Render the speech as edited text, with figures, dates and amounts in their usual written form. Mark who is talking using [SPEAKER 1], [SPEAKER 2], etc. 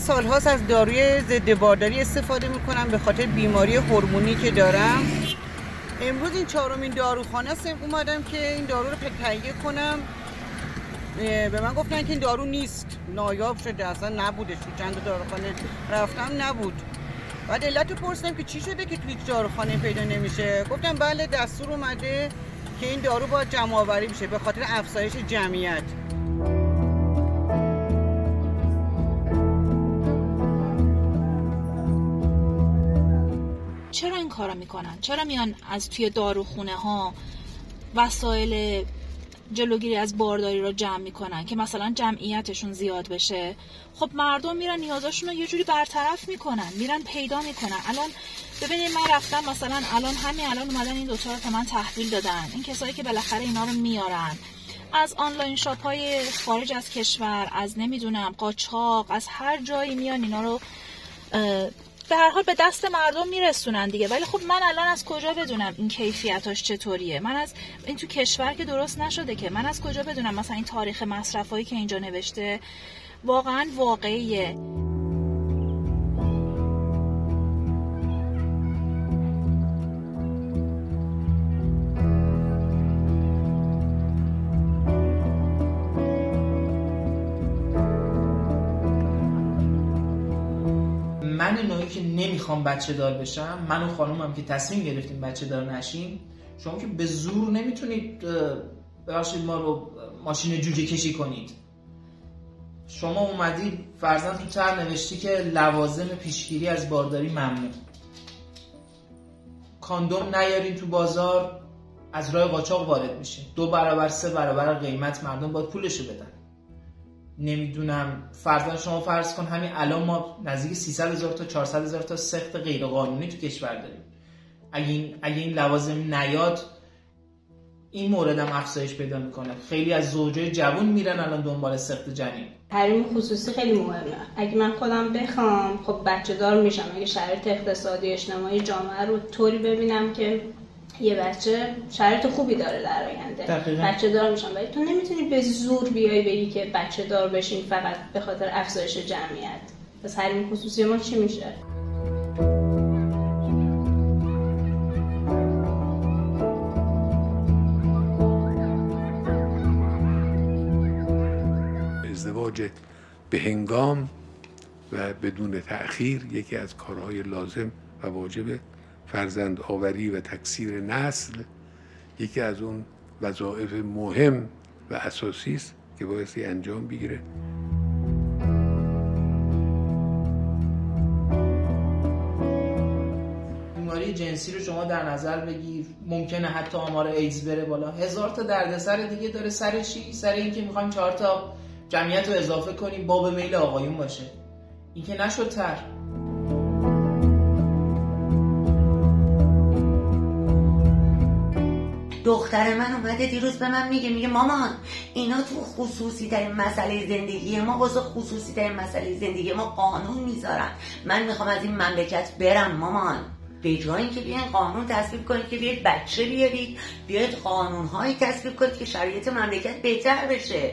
[SPEAKER 1] سالهاست از داروی ضد بارداری استفاده میکنم به خاطر بیماری هورمونی که دارم. امروز این 4مین داروخانه است اومدم که این دارو رو تهیه کنم. به من گفتن که این دارو نیست، نایاب شده، اصلا نبودش. تو چند داروخانه رفتم نبود. بعد علت پرسیدم که چی شده که توی هیچ داروخانه پیدا نمیشه. گفتم بله دستور اومده که این دارو باید جمع آوری بشه به خاطر افزایش جمعیت.
[SPEAKER 2] چرا این کارو میکنن؟ چرا میان از توی داروخونه ها وسایل جلوگیری از بارداری رو جمع میکنن که مثلا جمعیتشون زیاد بشه؟ خب مردم میرن نیازاشون رو یه جوری برطرف میکنن، میرن پیدا میکنن. الان ببینید من رفتم مثلا الان اومدن این دوتا رو به من تحویل دادن. این کسایی که بالاخره اینا رو میارن از آنلاین شاپ های خارج از کشور، از نمیدونم قاچاق، از هر جایی میان اینا رو به هر حال به دست مردم میرسونن دیگه. ولی خب من الان از کجا بدونم این کیفیتاش چطوریه؟ من از این تو کشور که درست نشده که من از کجا بدونم مثلا این تاریخ مصرفایی که اینجا نوشته واقعا واقعیه؟
[SPEAKER 3] من نوعی که نمیخوام بچه دار بشم، من و خانومم که تصمیم گرفتیم بچه دار نشیم. شما که به زور نمیتونید ببخشید ما رو ماشین جوجه کشی کنید. شما اومدید فرضاً تو طرح نوشتی که لوازم پیشگیری از بارداری ممنوع. کاندوم نیارین تو بازار، از راه قاچاق وارد میشه. 2 برابر 3 برابر قیمت مردم باید پولشو بدن. نمیدونم فرضاً شما فرض کن همین الان ما نزدیک 300,000 تا 400,000 تا سخت غیر قانونی تو کشور داریم. اگه این لوازم نیاد این مورد هم افزایش پیدا میکنه. خیلی از زوجای جوان میرن الان دنبال سخت جنین.
[SPEAKER 4] حریم خصوصی خیلی مهمه. اگه من خودم بخوام خب بچه دار میشم اگه شرایط اقتصادی اجتماعی جامعه رو طوری ببینم که یه بچه شرایط خوبی داره در آینده، بچه دار میشم. ولی تو نمیتونی به زور بیای بگی که بچه دار بشین فقط به خاطر افزایش جمعیت. پس حریم خصوصی ما چی میشه؟
[SPEAKER 5] ازدواج به هنگام و بدون تأخیر یکی از کارهای لازم و واجب فرزند آوری و تکثیر نسل یکی از اون وظایف مهم و اساسی است که بایستی انجام بگیره.
[SPEAKER 3] بیماری جنسی رو شما در نظر بگیر، ممکنه حتی آمار ایدز بره بالا. 1000 تا دردسر دیگه داره. سر چی؟ سر این که میخوایم 4 تا جمعیت رو اضافه کنیم باب میل آقایون باشه. این که نشد تر.
[SPEAKER 6] دختر من اومده دیروز به من میگه مامان اینا تو خصوصی ترین مسئله زندگی ما، واسه خصوصی ترین مسئله زندگی ما قانون میذارن. من میخوام از این مملکت برم مامان. به جای اینکه بیاین قانون تصویب کنید که بیاید بچه بیارید، بیاید قانونهایی تصویب کنید که شرایط مملکت بهتر بشه.